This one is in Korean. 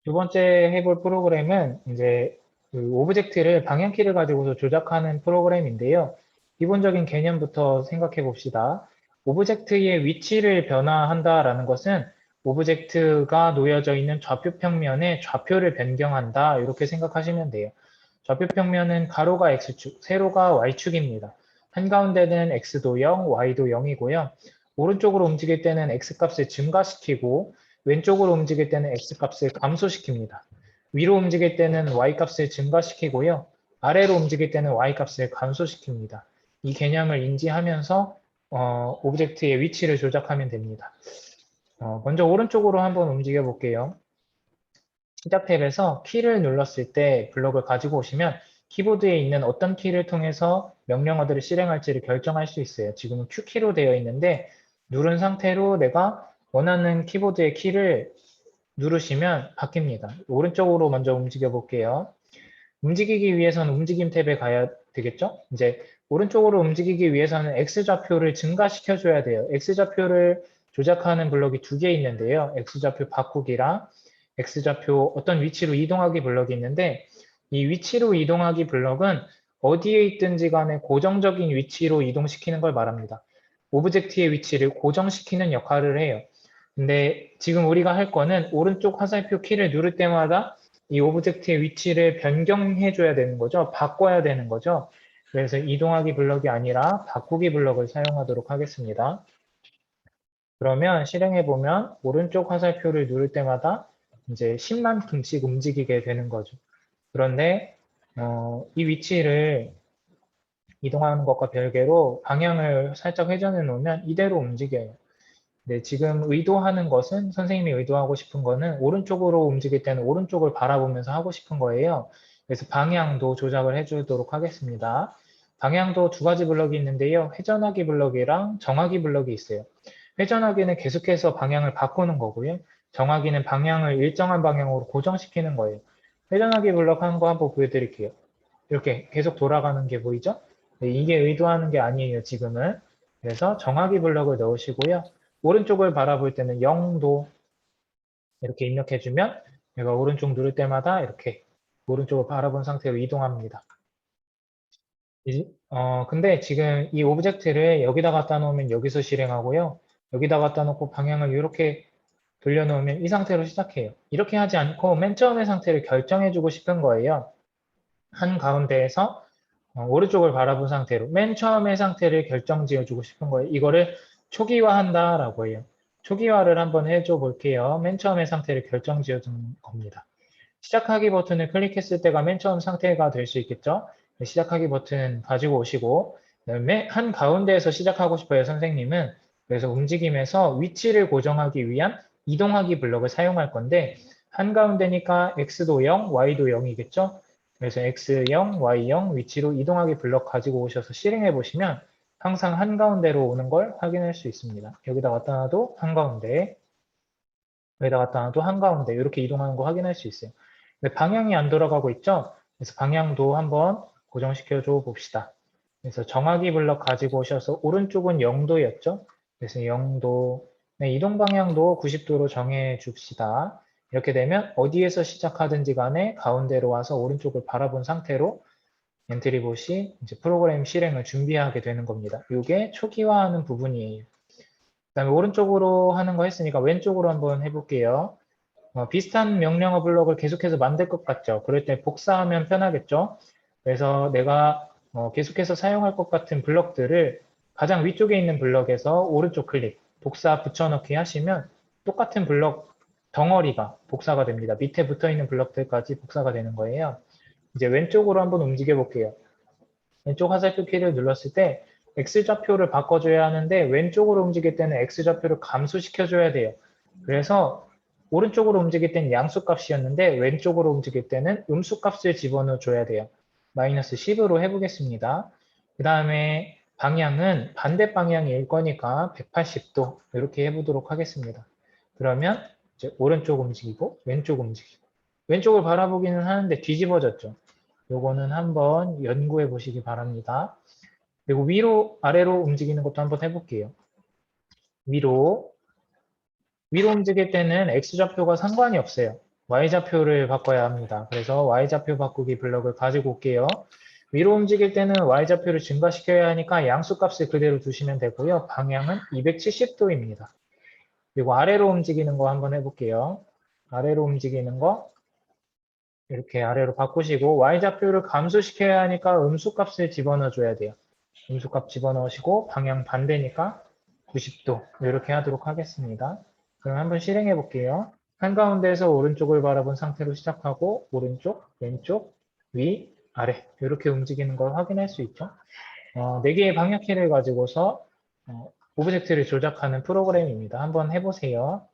두 번째 해볼 프로그램은 이제 그 오브젝트를 방향키를 가지고서 조작하는 프로그램인데요. 기본적인 개념부터 생각해 봅시다. 오브젝트의 위치를 변화한다라는 것은 오브젝트가 놓여져 있는 좌표 평면의 좌표를 변경한다. 이렇게 생각하시면 돼요. 좌표 평면은 가로가 X축, 세로가 Y축입니다. 한가운데는 X도 0, Y도 0이고요. 오른쪽으로 움직일 때는 X값을 증가시키고 왼쪽으로 움직일 때는 X값을 감소시킵니다. 위로 움직일 때는 Y값을 증가시키고요. 아래로 움직일 때는 Y값을 감소시킵니다. 이 개념을 인지하면서 오브젝트의 위치를 조작하면 됩니다. 먼저 오른쪽으로 한번 움직여 볼게요. 시작 탭에서 키를 눌렀을 때 블럭을 가지고 오시면 키보드에 있는 어떤 키를 통해서 명령어들을 실행할지를 결정할 수 있어요. 지금은 Q키로 되어 있는데 누른 상태로 내가 원하는 키보드의 키를 누르시면 바뀝니다. 오른쪽으로 먼저 움직여 볼게요. 움직이기 위해서는 움직임 탭에 가야 되겠죠? 이제 오른쪽으로 움직이기 위해서는 X좌표를 증가시켜 줘야 돼요. X좌표를 조작하는 블럭이 두 개 있는데요. X좌표 바꾸기랑 X좌표 어떤 위치로 이동하기 블럭이 있는데 이 위치로 이동하기 블럭은 어디에 있든지 간에 고정적인 위치로 이동시키는 걸 말합니다. 오브젝트의 위치를 고정시키는 역할을 해요. 근데 지금 우리가 할 거는 오른쪽 화살표 키를 누를 때마다 이 오브젝트의 위치를 변경해 줘야 되는 거죠. 바꿔야 되는 거죠. 그래서 이동하기 블럭이 아니라 바꾸기 블럭을 사용하도록 하겠습니다. 그러면 실행해 보면 오른쪽 화살표를 누를 때마다 이제 10만큼씩 움직이게 되는 거죠. 그런데 이 위치를 이동하는 것과 별개로 방향을 살짝 회전해 놓으면 이대로 움직여요. 네, 지금 의도하는 것은 선생님이 의도하고 싶은 거는 오른쪽으로 움직일 때는 오른쪽을 바라보면서 하고 싶은 거예요. 그래서 방향도 조작을 해주도록 하겠습니다. 방향도 두 가지 블럭이 있는데요. 회전하기 블럭이랑 정하기 블럭이 있어요. 회전하기는 계속해서 방향을 바꾸는 거고요. 정하기는 방향을 일정한 방향으로 고정시키는 거예요. 회전하기 블럭 한 거 한번 보여드릴게요. 이렇게 계속 돌아가는 게 보이죠? 네, 이게 의도하는 게 아니에요, 지금은. 그래서 정하기 블럭을 넣으시고요. 오른쪽을 바라볼 때는 0도 이렇게 입력해주면 얘가 오른쪽 누를 때마다 이렇게 오른쪽을 바라본 상태로 이동합니다. 근데 지금 이 오브젝트를 여기다 갖다 놓으면 여기서 실행하고요. 여기다 갖다 놓고 방향을 이렇게 돌려놓으면 이 상태로 시작해요. 이렇게 하지 않고 맨 처음의 상태를 결정해주고 싶은 거예요. 한가운데에서 오른쪽을 바라본 상태로 맨 처음의 상태를 결정 지어주고 싶은 거예요. 이거를 초기화한다라고 해요. 초기화를 한번 해줘 볼게요. 맨 처음의 상태를 결정 지어준 겁니다. 시작하기 버튼을 클릭했을 때가 맨 처음 상태가 될 수 있겠죠? 시작하기 버튼 가지고 오시고 그다음에 한가운데에서 시작하고 싶어요, 선생님은. 그래서 움직임에서 위치를 고정하기 위한 이동하기 블럭을 사용할 건데 한가운데니까 X도 0, Y도 0이겠죠? 그래서 X0, Y0 위치로 이동하기 블럭 가지고 오셔서 실행해 보시면 항상 한가운데로 오는 걸 확인할 수 있습니다. 여기다 갖다 놔도 한가운데, 여기다 갖다 놔도 한가운데 이렇게 이동하는 거 확인할 수 있어요. 근데 방향이 안 돌아가고 있죠? 그래서 방향도 한번 고정시켜 줘 봅시다. 그래서 정하기 블럭 가지고 오셔서 오른쪽은 0도였죠? 그래서 0도, 네, 이동 방향도 90도로 정해 줍시다. 이렇게 되면 어디에서 시작하든지 간에 가운데로 와서 오른쪽을 바라본 상태로 엔트리봇이 이제 프로그램 실행을 준비하게 되는 겁니다. 이게 초기화하는 부분이에요. 그다음에 오른쪽으로 하는 거 했으니까 왼쪽으로 한번 해볼게요. 비슷한 명령어 블록을 계속해서 만들 것 같죠? 그럴 때 복사하면 편하겠죠? 그래서 내가 계속해서 사용할 것 같은 블럭들을 가장 위쪽에 있는 블럭에서 오른쪽 클릭, 복사 붙여넣기 하시면 똑같은 블럭 덩어리가 복사가 됩니다. 밑에 붙어 있는 블럭들까지 복사가 되는 거예요. 이제 왼쪽으로 한번 움직여 볼게요. 왼쪽 화살표 키를 눌렀을 때 X좌표를 바꿔줘야 하는데 왼쪽으로 움직일 때는 X좌표를 감소시켜줘야 돼요. 그래서 오른쪽으로 움직일 때는 양수값이었는데 왼쪽으로 움직일 때는 음수값을 집어넣어 줘야 돼요. 마이너스 10으로 해보겠습니다. 그 다음에 방향은 반대 방향일 거니까 180도 이렇게 해보도록 하겠습니다. 그러면 이제 오른쪽 움직이고 왼쪽 움직이고 왼쪽을 바라보기는 하는데 뒤집어졌죠. 요거는 한번 연구해 보시기 바랍니다. 그리고 위로 아래로 움직이는 것도 한번 해볼게요. 위로 움직일 때는 X좌표가 상관이 없어요. y좌표를 바꿔야 합니다. 그래서 y좌표 바꾸기 블럭을 가지고 올게요. 위로 움직일 때는 y좌표를 증가시켜야 하니까 양수값을 그대로 두시면 되고요. 방향은 270도입니다. 그리고 아래로 움직이는 거 한번 해볼게요. 아래로 움직이는 거 이렇게 아래로 바꾸시고 y좌표를 감소시켜야 하니까 음수값을 집어넣어 줘야 돼요. 음수값 집어넣으시고 방향 반대니까 90도 이렇게 하도록 하겠습니다. 그럼 한번 실행해 볼게요. 한가운데에서 오른쪽을 바라본 상태로 시작하고 오른쪽, 왼쪽, 위, 아래 이렇게 움직이는 걸 확인할 수 있죠. 4개의 방향키를 가지고서 오브젝트를 조작하는 프로그램입니다. 한번 해보세요.